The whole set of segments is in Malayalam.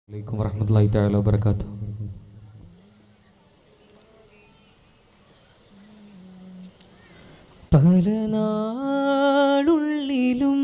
അലൈക്കും വറഹ്മത്തുള്ളാഹി തആല വബറകാതുഹു. പല നാളുള്ളിലും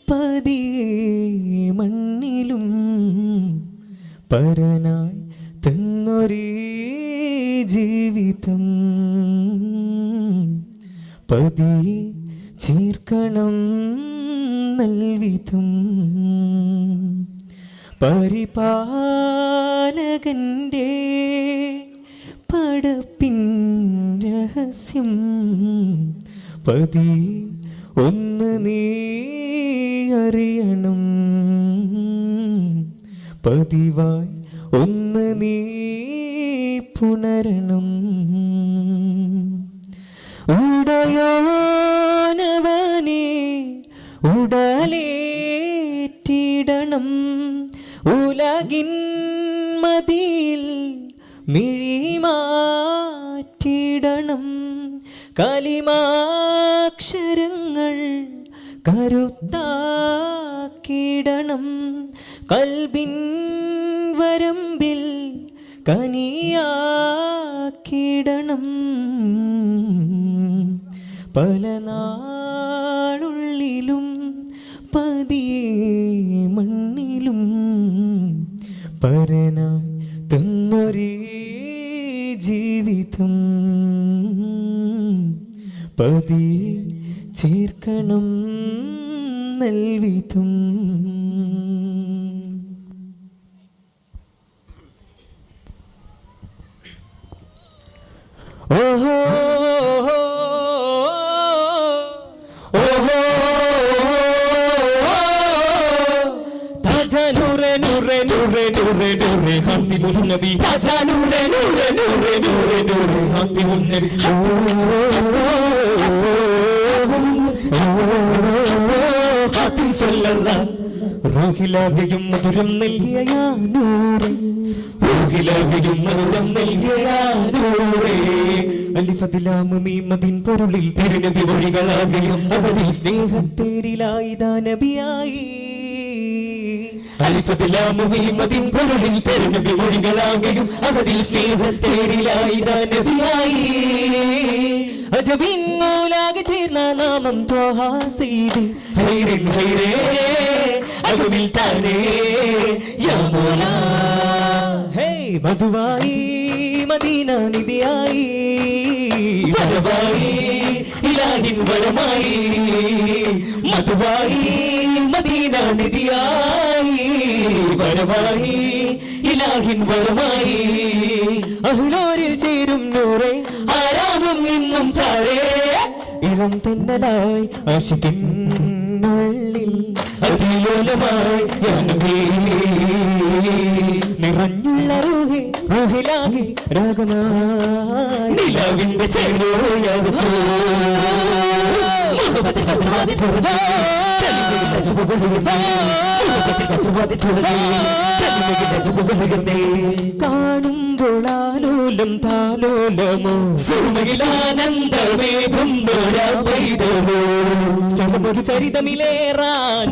പതിയെ മണ്ണിലും പരനായി തന്നൊരേ ജീവിതം പതിയെ ചീർക്കണം നൽവിധം പരിപാലകൻ്റെ പടപ്പിൻ രഹസ്യം പതി ഒന്ന് നീ അറിയണം പതിവായി ഒന്ന് നീ പുണരണം ഉടയോനവനെ ഉടലേറ്റിടണം ഉലകിൻ മതിയിൽ മിഴിമാറ്റിടണം കലിമാക്ഷരങ്ങൾ കരുത്താക്കിടണം കൽബിൻ വരമ്പിൽ കനിയാക്കിടണം പല നാളുള്ളിലും പതിയെ മണ്ണിലും പരനായി തന്നൊരേ ജീവിതം പതിയെ ചേർക്കണം നൽവിധം. ഓഹോ ഖാതിമുൻ നബി താജാ നൂറെ നൂറെ നൂറെ നൂറെ നൂറെ ഖാതിമുൻ നബി ഖാതിം സല്ലല്ലാഹു റൂഹിലാകെയും മധുരം നൽകിയ യാ നൂറേ റൂഹിലാകെയും മധുരം നൽകിയ യാ നൂറേ അലിഫതിലാമു മീമതിൻ പൊരുളിൽ തിരുനബി വഴികളാകെയും അവരിൽ സ്നേഹത്തേരിലായി ദാ നബിയായി അലിഫതിലാമു മീമതിൻ പൊരുളിൽ തിരുനബി വഴികളാകെയും അവരിൽ സ്നേഹത്തേരിലായി ദാ നബിയായി അജബിൻ മൂലാകെ ചേർന്ന നാമം ത്വഹ സീദി ഹൈറിൻ ഹൈറേ അകുമിൽ താനേ യാ മൗലാ ഹേ മധുവായി മദീന നിധിയായി വരവായി ഇലാഹിൻ വരമായി മധുവായി മദീന നിധിയായി വരവായി ഇലാഹിൻ വരമായി അഹ്ലോരിൽ ചേരും നൂറേ ആരാമും ഇന്നും ചാരേ ഇളം തെന്നലായി ആശിക്കിനുള്ളിൽ അതിലോലമായി നിറഞ്ഞുള്ള റൂഹി റൂഹിലാകി രാഗമായി നിലവിന്റെ കാണുമ്പോളാലോലം താലോലമോ സുമയിലാനന്ദമേ ഒരു ചരിതമിലേറാൻ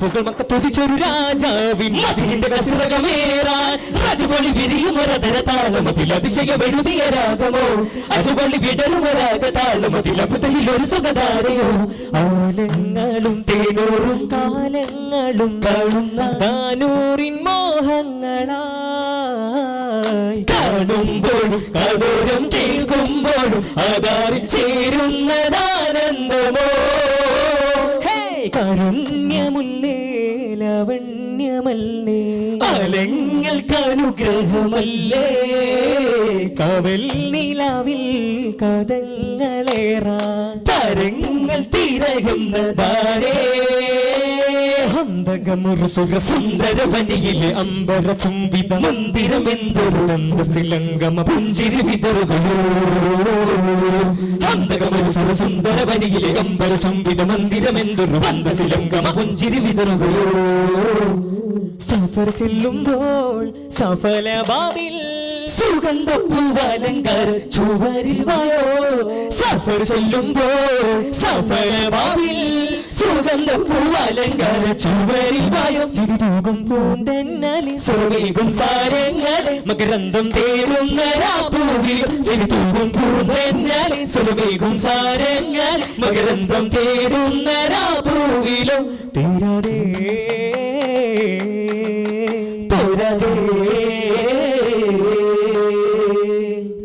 പുകൾമക്കത്തൊതിച്ചൊരു രാജാവിൻ മതിന്റെ കസുരകമേറാൻ രാജപൊളി വിരിയുമൊരതര താളമതിൽ അതിശയമെഴുതിയ രാഗമോ അജപൊളി വിടരുമൊരാഗ താളമതിൽ അബുദയിലൊരു സുഖധാരയോ ആലങ്ങളും തേനൂറും കാലങ്ങളും കാണുന്ന താനൂറിൻ മോഹങ്ങളായി കാണുമ്പോഴും കടോരം കേൾക്കുമ്പോഴും അതാരിൽ ചേരുന്നതാനന്ദമോ കാരുണ്യമുല്ലേ ലാവണ്യമല്ലേ അലങ്ങൾക്ക് അനുഗ്രഹമല്ലേ കവൽ നിലാവിൽ കഥങ്ങളേറാ തരങ്ങൾ തിരയുന്നതാരേ ഹന്തകമൊരു സുരസുന്ദര വനിയിലെ അമ്പര ചുംബിത മന്ദിരമെന്തൊരു നന്ദസിലംഗമ പുഞ്ചിരി വിതറുകയോ ഹന്തകമൊരു സുരസുന്ദര വനിയിലെ അമ്പര ചുംബിത മന്ദിരമെന്തൊരു നന്ദസിലംഗമ പുഞ്ചിരി വിതറുകയോ സഫർ ചെല്ലുമ്പോൾ സഫല ബാബിൽ സുഗന്ധപ്പൂവലങ്കാര ചുവരിൽ വായോ സഫർ ചൊല്ലുമ്പോ സഫലമാവിൽ സുഗന്ധപ്പൂവലങ്കാര ചുവരിൽ വായോ ചിരിതൂകും പൂന്തന്നാലി സുരവേകും സാരങ്ങളെ മകരന്തം തേടുന്ന രാപ്പൂവിൽ ചിരിതൂകും പൂന്തന്നാലി സുരവേകും സാരങ്ങൾ മകരന്തം തേടുന്ന രാപ്പൂവിലോ തീരാതെ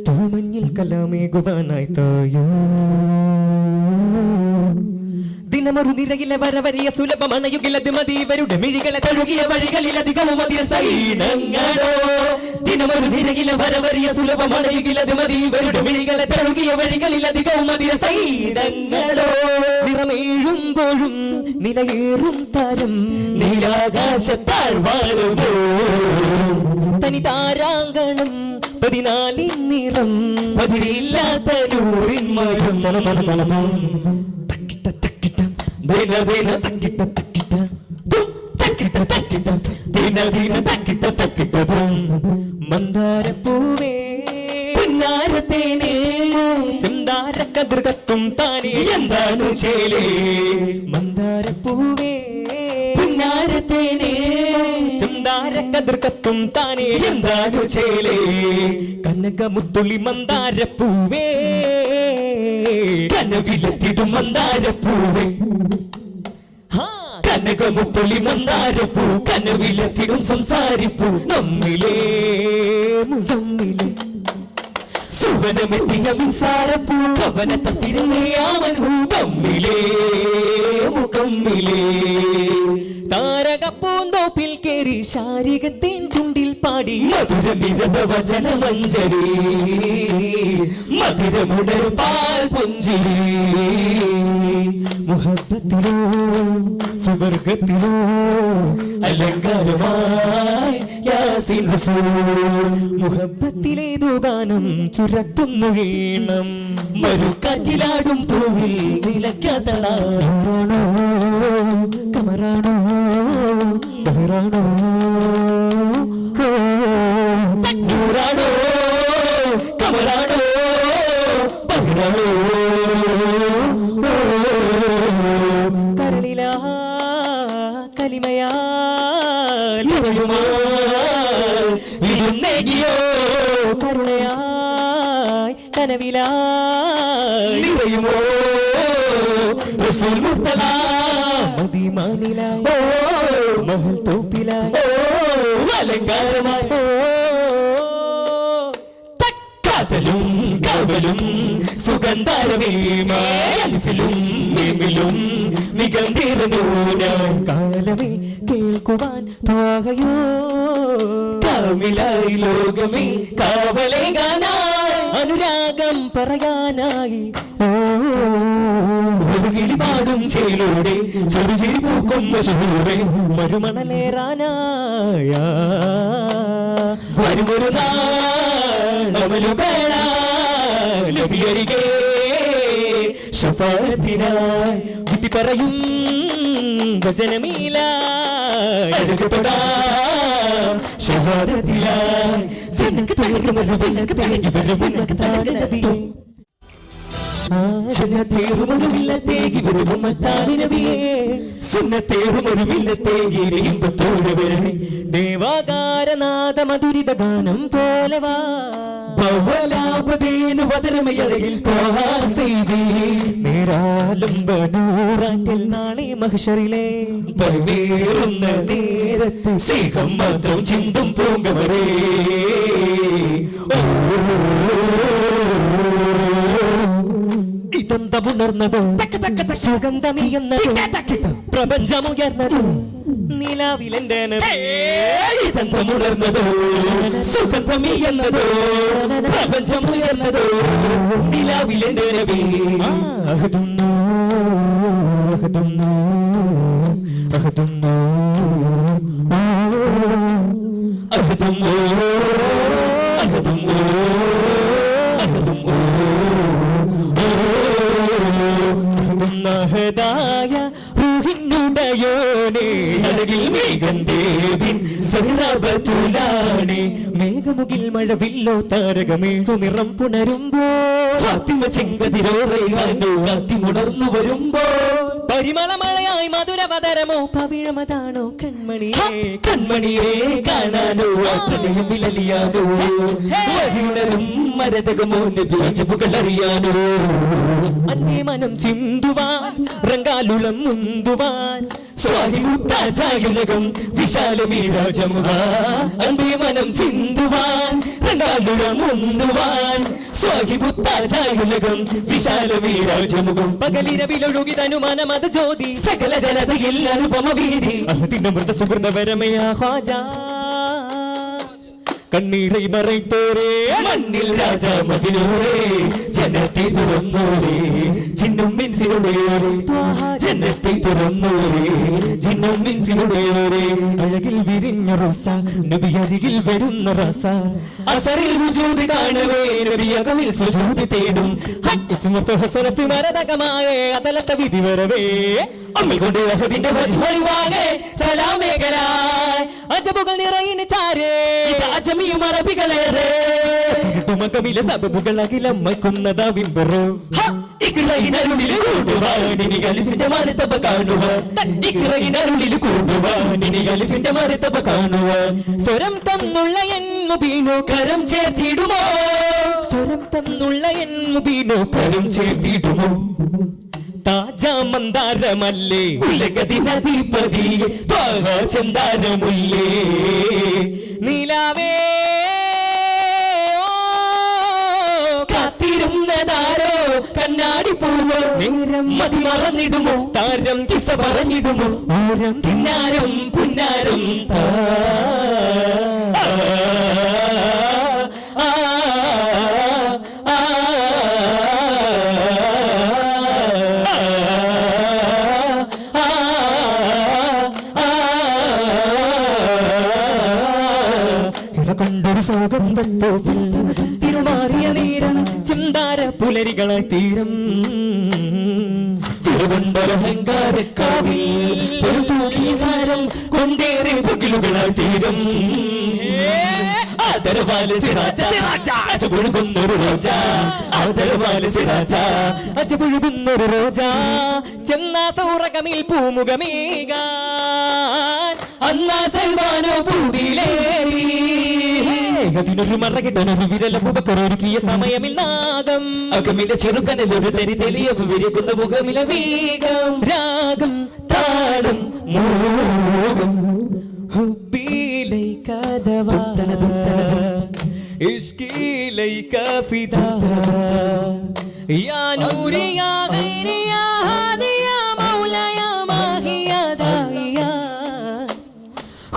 തൂമഞ്ഞിൽ കലാമേകുവാനായി തായോ ദിനമൊരു നിറയിലെ വരവരിയ സുലഭമണയുകിലത് മതിവരുടെ മിഴികളെ തഴുകിയ വഴികളിൽ അധികവും അതിയ സൈനങ്ങളോ ദിനമൊരു നിറയിലെ വരവരിയ സുലഭമണയുകിലത് മതിവരുടെ മിഴികളെ തഴുകിയ വഴികളിൽ അധികവും അതിയ സൈനങ്ങളോ നിറമേഴുമ്പോഴും നിലയേറും താരം നീലാകാശത്താഴ്വാഴുമ്പോ തനി താരാങ്കണം 14 നിറം പതിരില്ലാത്ത നൂറിൻ മയം തക്കിട്ട തക്കിട്ട ദിന ദിന തക്കിട്ട തക്കിട്ട തക്കിട്ട തക്കിട്ട ദിന ദിന തക്കിട്ട തക്കിട്ട മന്ദാരപ്പൂവേ പുന്നാരത്തേനേ ചിന്താര കതിർകത്തും താനേ എന്താണ് ചേലേ മന്ദാരപ്പൂവേ പുന്നാരത്തേനേ ചിന്താര കതിർകത്തും താനേ എന്താണ് ചേലേ കനകമുത്തുളി മന്ദാരപ്പൂവേ കനവിലെത്തിടും മന്ദാരപ്പൂവേ കനകമുത്തുളി മന്ദാരപ്പൂ കനവിലെത്തിടും സംസാരിപ്പൂ നമ്മിലേ മുസമ്മിലേ സുവനമെത്തിയ മിൻസാരപ്പൂ കവനത്തിരുന്നയാമൻഹൂ തമ്മിലേ മുഖമ്മിലേ താരകപ്പൂന്തോപ്പിൽ കേറി ശാരികത്തേൻ ചുണ്ടിൽ പാടി മധുര നിരത വചന മഞ്ജരി മധുരമുടൽ പാൽ പുഞ്ചിരി മുഹബത്തിലോ സുവർഗത്തിലോ അലങ്കാരമായി യാസീൻ റസൂൽ മുഹബത്തിലേതോ ഗാനം ചുരത്തുന്നു വീണം മരുക്കാറ്റിലാടും പൂവിൽ നിലയ്ക്കാത്തളാണോ കമറാണോ ബഹറാണോ നൂറാണോ കമറാണോ ബഹറാണോ കരളിലാ കലിമയാ ഇരുന്നേകിയോ കരുണയായി കനവിലായി നിറയുമോ റസൂൽ മുർത്തല മദീമാനിലായി മഹൽ തോപ്പിലായി അലങ്കാരമായി കാതലും കാവലും സുഗന്ധാരമേമാലും മികന്തിരനൂനായി കാലമേ കേൾക്കുവാൻ ത്വാഹയോ കാമിലായി ലോകമേ കാവലേകാനായി അനുരാഗം പറയാനായി ഒരു കിളിപാടും ചേലൂടെ ചെറുചിരി പൂക്കും മശൂടെ മരുമണലേറാനായ വരുമൊരു നാളിയരികെ ശഫാഅത്തിനായി ബുദ്ധി പറയും വചനമീലായി അഴകുതൊടാം ശഹാദത്തിലായി ദേവാകാരനാഥ മധുരിത ഗാനം പോലെ നേരാലുംബനൂറാറ്റിൽ നാളെ മഹ്ശറിലെ നേരത്ത് സ്നേഹം മാത്രം ചിന്തും പൂങ്കമരേ ഇതെന്തമുണർന്നതോ സുഗന്ധമിയെന്നതോ പ്രപഞ്ചമുയർന്നതോ നിലാവിലെന്റെ ഇതെന്തമുണർന്നതോ സുഗന്ധമിയെന്നതോ പ്രപഞ്ചമുയർന്നതോ നിലാവിലെന്റെ നബി അഹദുന്നോ അഹദുന്നോ അഹദുന്നോ അഹദുന്നോ അഹദുന്നോ ഹൃദായ റൂഹിനുടയോനേ അഴകിൽ മേഘന്തേ ഹബീബിൻ സഹറാബത്തുലാണേ മേഘമുകിൽ മഴവില്ലോ താരകമേഴു നിറം പുണരുമ്പോ ഫാത്തിമ ചെങ്കതിരോറയാനോ കത്തിമുണർന്നു വരുമ്പോ പരിമളമഴയായി മധുരവതരമോ പവിഴമതാണോ കൺമണിയേ കൺമണിയേ കാണാനോ പ്രണയം വിലലിയാനോ വഴിയുണരും മരതകമോ നബിയാജബുകൾ അറിയാനോ അന്നേ മനം ചിന്തുവാൻ റങ്കാലുളം മുന്തുവാൻ സ്വാഹിമുത്താജായുലകം വിശാലമീ രാജമുഖ അന്നേ മനം ചിന്തുവാൻ റങ്കാലുളം മുന്തുവാൻ സ്വാഹിമുത്താജായുലകം വിശാലമീ രാജമുഖം പകലിരവിലൊഴുകി തനുമാനം അത് ജ്യോതി സകല ജനതയിൽ അനുപമ വീതി അതിന്റെ മൃത സുഹൃതപരമയാ ഖാജാ കണ്ണീரை മറൈത്തോരേ മണ്ണിൽ രാജാ മദിനോരേ ജനത്തെ തുറന്നോരേ ചിന്നും മിൻസിനുടേയോരേ ജനത്തെ തുറന്നോരേ ചിന്നും മിൻസിനുടേയോരേ അഴകിൽ വിരിഞ്ഞ റോസ നബി അരികിൽ വരുന്ന റസ അസറിൽ വുജൂദ് കാണവേ നബി അകമിൽ സുജൂദ് തേടും ഇസ്മത്ത് ഹസനത്ത് മരതകമായ അതലത്ത വിധി വരവേ അമ്മ കൊണ്ട് അഹദിന്റെ വഴിവാകെ സലാമേകരായ് അജബുകൾ നിറയിന് ചാരേ അജമിയും അറബികളേറെ മകമിലെ സബബുകൾ അഖിലമ്മയ്ക്കുന്നതാ വിമ്പറോ ഇക്റയിനരുളിൽ കൂടുവാൻ ഇനി അലിഫിന്റെ മരതബ കാണുവാൻ ഇക്റയിനരുളിൽ കൂടുവാൻ ഇനി അലിഫിന്റെ മരതബ കാണുവാൻ സ്വരം തന്നുള്ള എൻ മുബീനോ കരം ചേർത്തിടുമോ സ്വരം തന്നുള്ള എൻ മുബീനോ കരം ചേർത്തിടുമോ താജാ മന്ദാരമല്ലേ ഉലകദിനധിപതി ചന്ദാരമുല്ലേ നീലാവേ കാത്തിരുന്നതാരോ കണ്ണാടി പൂവോ നേരം മതി മറന്നിടുമോ താരം കിസ പറഞ്ഞിടുമോ ഓരം കിന്നാരം പുന്നാരം കൊണ്ടൊരു സൗഗന്ധത്തോപ്പിൽ തിരുമാറിയ നേരം ചിന്താര പുലരികളായി തീരം തിരുകൊണ്ടൊരഹങ്കാരക്കാവിൽ ഒരു തൂക്കിയ സാരം കൊണ്ടേറെ പുകിലുകളായി തീരം ആദരവാല് സിറാജ അജപുഴുകുന്നൊരു റോജ ആദരവാല് സിറാജ അജപുഴുകുന്നൊരു റോജ ചെന്നാത്ത ഉറകമിൽ പൂമുഖമേകാൻ അന്നാ സൽവാനോ പൂവിലേറി അതിനൊരു മറകിട്ടൊരു വിരലൊരുക്കിയ സമയമിൽ നാഗം അകമിലെ ചെറുക്കനൽ ഒരു തെരി തെളിയവ് വിരിക്കുന്ന മുഖമിലെ വേഗം രാഗം താളം മോഹം ഹുബ്ബിലൈക ദവാ ഇഷ്കിലൈക ഫിദാ യാ നൂരി യാ ഗൈരി യാ ഹാദി യാ മൗലാ യാ മാഹി യാ ദാഇയാ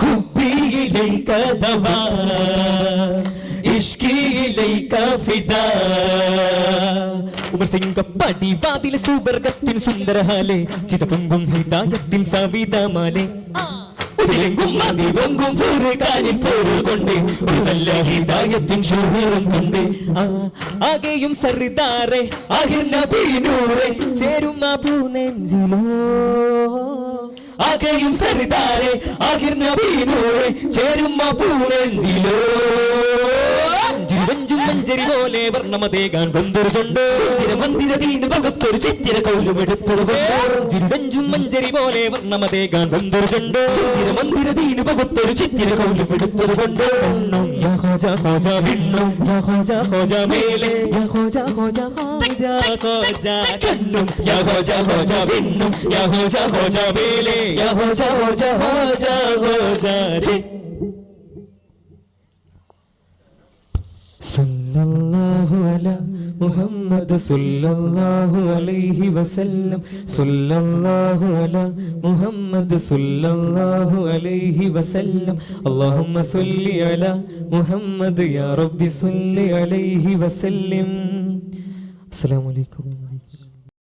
ഹുബ്ബിലൈക ദവാ ഇഷ്കിലൈക ഫിദാ ഉമർ സിംഗ് പടിവാതിലെ സുവർഗത്തിൻ സുന്ദരഹാലെ ചിതപൊങ്കും ഹിദായത്തിൻ സവിതമാലെ ഉതിലെങ്കും അതിവെങ്കും ഫുർഖാനിൻ പൊരുൾ കൊണ്ട് ഒരു നല്ല ഹിദായത്തിൻ ശോഭയും കൊണ്ട് ആകെയും സർദാറെ ആഹിർ നബി നൂറെ ചേരും അബൂ നെഞ്ചിലോ ആകെയും സർദാറെ ആഹിർ നബി നൂറെ ചേരും അബൂ നെഞ്ചിലോ ഞ്ചും മഞ്ചരി പോലെ വർണ്ണമതേകാൻ വന്നൊരു ചൊണ്ട് മന്ദിരതീന് ഭഗത്തൊരു ചിത്തിര കൗലുമെടുപ്പും മഞ്ചരി പോലെ വർണ്ണമതേകാൻ വന്നൊരു ചൊണ്ട് മന്ദിരതീന് ഭഗത്തൊരു ചിത്തിര കൗലുമെടുപ്പത് കൊണ്ട് യാ ഖോജ ഖോജ വിണ്ണു യാ ഖോജ ഖോജ മേലെ യാ ഖോജ ഖോജ ഖോജ ഖോജ കണ്ണും യാ ഖോജ ഖോജ വിണ്ണു യാ ഖോജ ഖോജ മേലെ യാ ഖോജ ഖോജ ഖോജ ഖോജ സല്ലല്ലാഹു അലാ മുഹമ്മദ് സല്ലല്ലാഹു അലൈഹി വസല്ലം സല്ലല്ലാഹു അലാ മുഹമ്മദ് സല്ലല്ലാഹു അലൈഹി വസല്ലം അല്ലാഹുമ്മ സല്ലി അലാ മുഹമ്മദ് യാ റബ്ബി സല്ലി അലൈഹി വസല്ലം. അസ്സലാമു അലൈക്കും.